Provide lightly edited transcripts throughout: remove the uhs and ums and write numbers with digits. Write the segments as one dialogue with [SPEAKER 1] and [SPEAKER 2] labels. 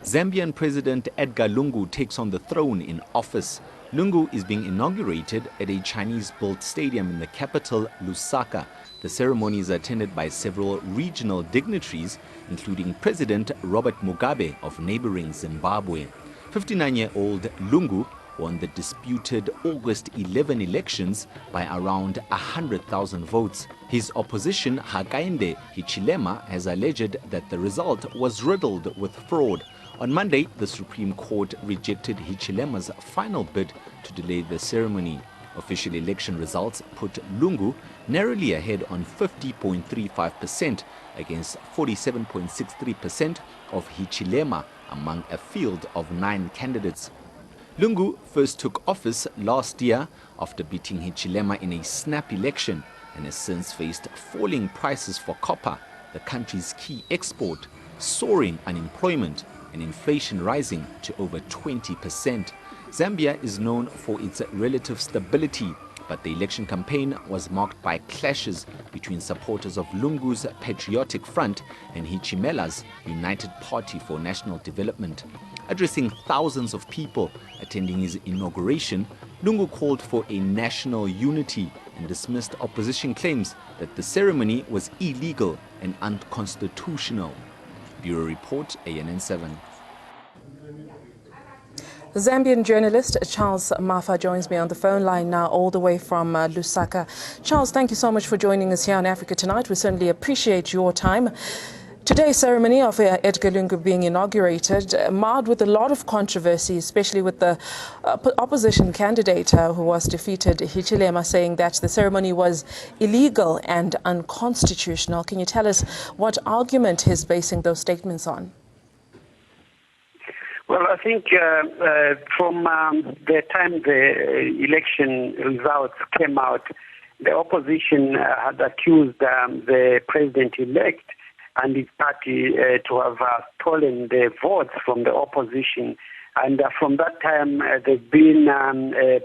[SPEAKER 1] Zambian President Edgar Lungu takes on the throne in office. Lungu is being inaugurated at a Chinese-built stadium in the capital, Lusaka. The ceremony is attended by several regional dignitaries, including President Robert Mugabe of neighboring Zimbabwe. 59-year-old Lungu won the disputed August 11 elections by around 100,000 votes. His opposition, Hakainde Hichilema, has alleged that the result was riddled with fraud. On Monday, the Supreme Court rejected Hichilema's final bid to delay the ceremony. Official election results put Lungu narrowly ahead on 50.35% against 47.63% of Hichilema among a field of 9 candidates. Lungu first took office last year after beating Hichilema in a snap election and has since faced falling prices for copper, the country's key export, soaring unemployment, and inflation rising to over 20%. Zambia is known for its relative stability, but the election campaign was marked by clashes between supporters of Lungu's Patriotic Front and Hichilema's United Party for National Development. Addressing thousands of people attending his inauguration, Lungu called for a national unity and dismissed opposition claims that the ceremony was illegal and unconstitutional. Bureau Report, ANN7.
[SPEAKER 2] Zambian journalist Charles Mafa joins me on the phone line now all the way from Lusaka. Charles, thank you so much for joining us here on Africa Tonight. We certainly appreciate your time. Today's ceremony of Edgar Lungu being inaugurated marred with a lot of controversy, especially with the opposition candidate who was defeated, Hichilema, saying that the ceremony was illegal and unconstitutional. Can you tell us what argument he's basing those statements on?
[SPEAKER 3] Well, I think from the time the election results came out, the opposition had accused the president-elect and his party to have stolen the votes from the opposition. And from that time, there've been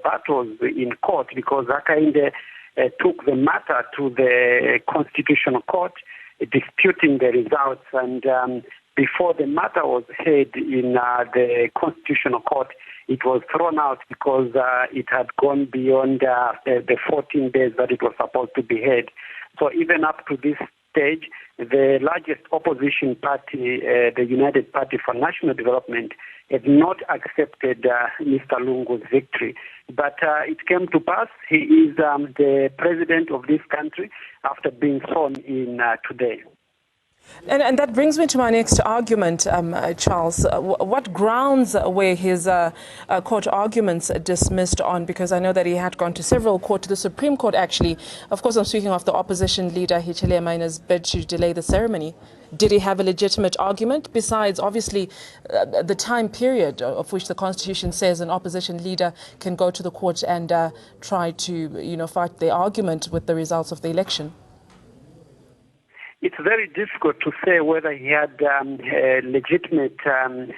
[SPEAKER 3] battles in court because Hakainde took the matter to the Constitutional Court, disputing the results. And before the matter was heard in the Constitutional Court, it was thrown out because it had gone beyond the 14 days that it was supposed to be heard. So even up to this stage, the largest opposition party, the United Party for National Development, had not accepted Mr. Lungu's victory. But it came to pass. He is the president of this country after being sworn in today.
[SPEAKER 2] And that brings me to my next argument, Charles. What grounds were his court arguments dismissed on? Because I know that he had gone to several courts, to the Supreme Court actually. Of course, I'm speaking of the opposition leader, Hichilema, in his bid to delay the ceremony. Did he have a legitimate argument besides, obviously, the time period of which the Constitution says an opposition leader can go to the court and try to, fight the argument with the results of the election?
[SPEAKER 3] It's very difficult to say whether he had legitimate ground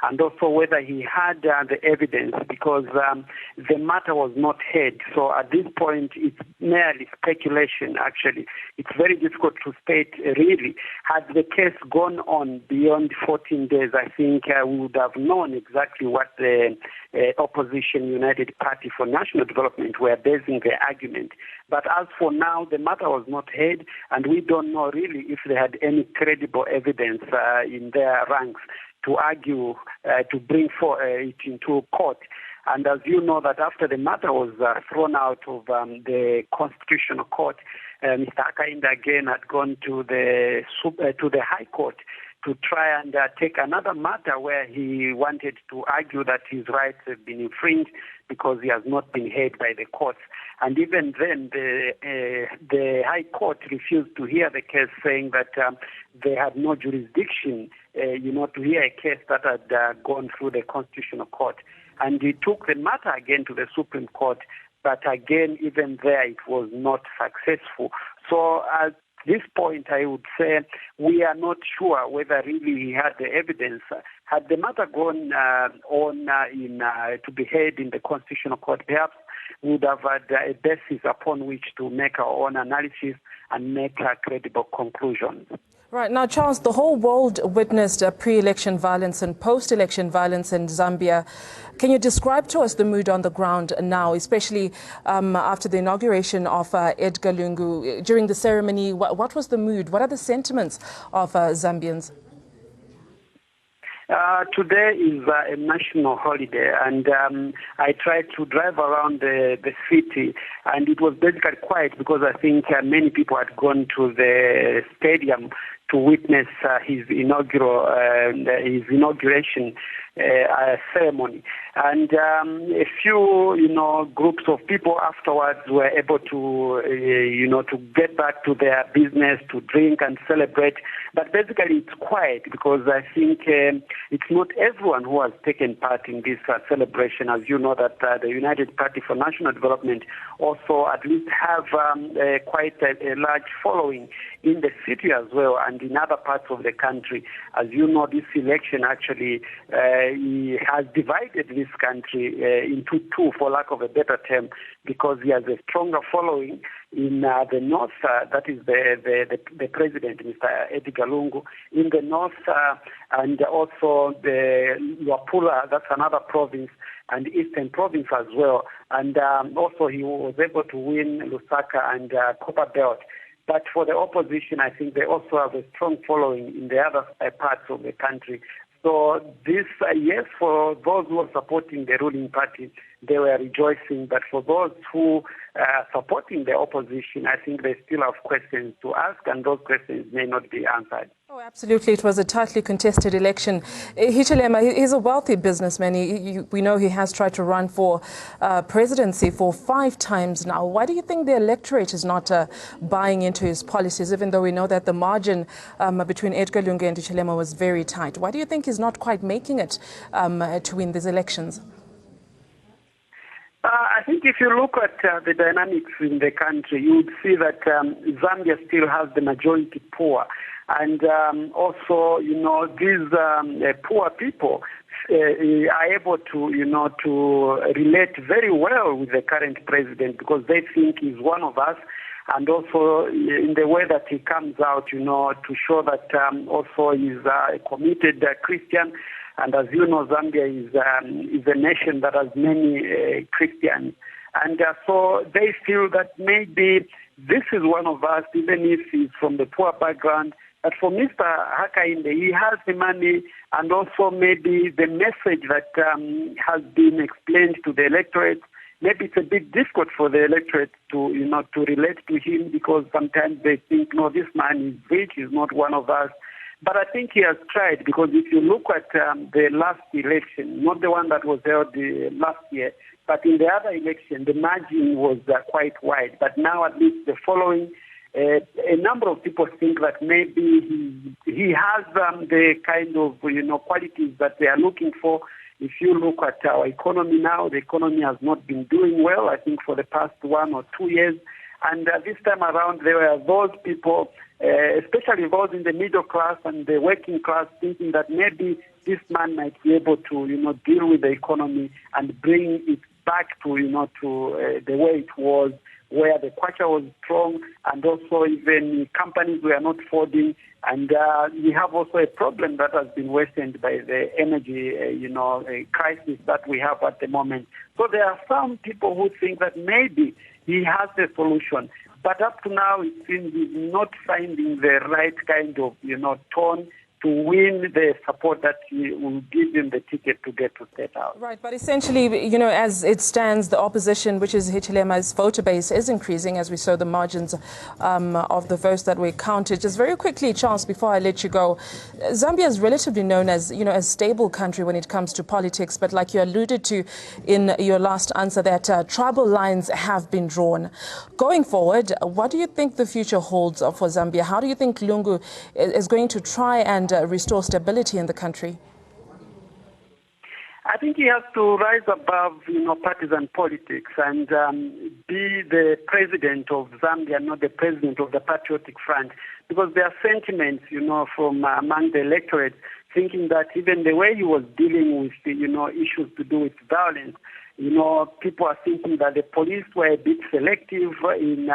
[SPEAKER 3] and also whether he had the evidence because the matter was not heard. So at this point, it's merely speculation, actually. It's very difficult to state really. Had the case gone on beyond 14 days, I think we would have known exactly what the opposition United Party for National Development were basing their argument. But as for now, the matter was not heard, and we don't know really if they had any credible evidence in their ranks to argue, to bring it into court. And as you know, that after the matter was thrown out of the Constitutional Court, Mr. Hakainde again had gone to the High Court to try and take another matter where he wanted to argue that his rights have been infringed because he has not been heard by the courts. And even then, the High Court refused to hear the case, saying that they had no jurisdiction, to hear a case that had gone through the Constitutional Court. And he took the matter again to the Supreme Court, but again, even there, it was not successful. So at this point, I would say we are not sure whether really he had the evidence. Had the matter gone on to be heard in the Constitutional Court, perhaps we would have had a basis upon which to make our own analysis and make credible conclusions.
[SPEAKER 2] Right. Now, Charles, the whole world witnessed pre-election violence and post-election violence in Zambia. Can you describe to us the mood on the ground now, especially after the inauguration of Edgar Lungu? During the ceremony, what was the mood? What are the sentiments of Zambians?
[SPEAKER 3] Today is a national holiday, and I tried to drive around the city, and it was basically quiet because I think many people had gone to the stadium to witness his inauguration ceremony. And a few, groups of people afterwards were able to, to get back to their business, to drink and celebrate. But basically it's quiet because I think it's not everyone who has taken part in this celebration. As you know that the United Party for National Development also at least have quite a large following in the city as well and in other parts of the country. As you know, this election actually has divided this country into two, for lack of a better term, because he has a stronger following in the north, that is the president, Mr. Edgar Lungu, in the north, and also the Luapula, that's another province, and Eastern Province as well. And also he was able to win Lusaka and Copperbelt. But for the opposition, I think they also have a strong following in the other parts of the country. So this, yes, for those who are supporting the ruling party, they were rejoicing. But for those who are supporting the opposition, I think they still have questions to ask, and those questions may not be answered.
[SPEAKER 2] Oh, absolutely. It was a tightly contested election. Hichilema, he's a wealthy businessman. We know he has tried to run for presidency for 5 times now. Why do you think the electorate is not buying into his policies, even though we know that the margin between Edgar Lungu and Hichilema was very tight? Why do you think he's not quite making it to win these elections?
[SPEAKER 3] I think if you look at the dynamics in the country, you would see that Zambia still has the majority poor. And also, these poor people are able to, to relate very well with the current president because they think he's one of us. And also in the way that he comes out, to show that also he's a committed Christian. And as you know, Zambia is a nation that has many Christians. And so they feel that maybe this is one of us, even if he's from the poor background. But for Mr. Hakainde, he has the money and also maybe the message that has been explained to the electorate. Maybe it's a bit difficult for the electorate to, to relate to him because sometimes they think, no, this man is rich, he's not one of us. But I think he has tried because if you look at the last election, not the one that was held last year, but in the other election, the margin was quite wide. But now at least the following, a number of people think that maybe he has the kind of, qualities that they are looking for. If you look at our economy now, the economy has not been doing well, I think, for the past 1 or 2 years. And this time around, there were those people, especially those in the middle class and the working class, thinking that maybe this man might be able to, deal with the economy and bring it back to, to the way it was, where the kwacha was strong and also even companies were not folding. And we have also a problem that has been worsened by the energy, crisis that we have at the moment. So there are some people who think that maybe he has a solution. But up to now, it seems he's not finding the right kind of, tone to win the support that will give him the ticket to get to State House.
[SPEAKER 2] Right, but essentially, as it stands, the opposition, which is Hichilema's voter base, is increasing as we saw the margins of the votes that were counted. Just very quickly, Charles, before I let you go, Zambia is relatively known as, a stable country when it comes to politics, but like you alluded to in your last answer, that tribal lines have been drawn. Going forward, what do you think the future holds for Zambia? How do you think Lungu is going to try and restore stability in the country?
[SPEAKER 3] I think he has to rise above, partisan politics and be the president of Zambia, not the president of the Patriotic Front, because there are sentiments, from among the electorate, thinking that even the way he was dealing with, issues to do with violence, people are thinking that the police were a bit selective in,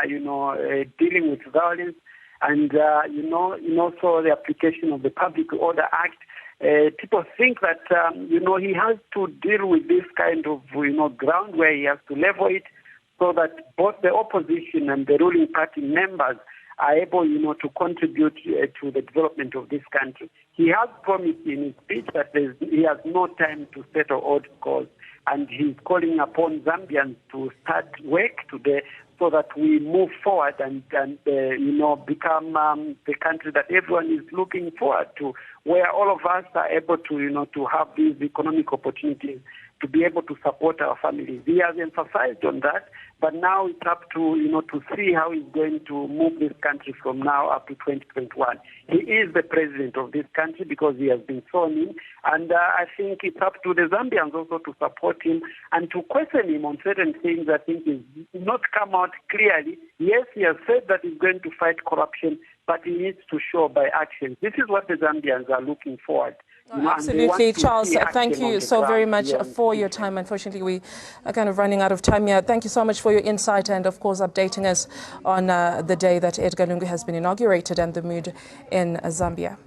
[SPEAKER 3] dealing with violence. And, also the application of the Public Order Act, people think that, he has to deal with this kind of, ground where he has to level it so that both the opposition and the ruling party members are able, to contribute to the development of this country. He has promised in his speech that he has no time to settle old scores, and he's calling upon Zambians to start work today so that we move forward and become the country that everyone is looking forward to, where all of us are able to, to have these economic opportunities to be able to support our families. He has emphasized on that, but now it's up to, to see how he's going to move this country from now up to 2021. He is the president of this country because he has been sworn in, and I think it's up to the Zambians also to support him and to question him on certain things. I think is not come out clearly. Yes, he has said that he's going to fight corruption, but he needs to show by action. This is what the Zambians are looking forward.
[SPEAKER 2] Absolutely, Charles. Thank you so very much for your time. Unfortunately, we are kind of running out of time here. Thank you so much for your insight and, of course, updating us on the day that Edgar Lungu has been inaugurated and the mood in Zambia.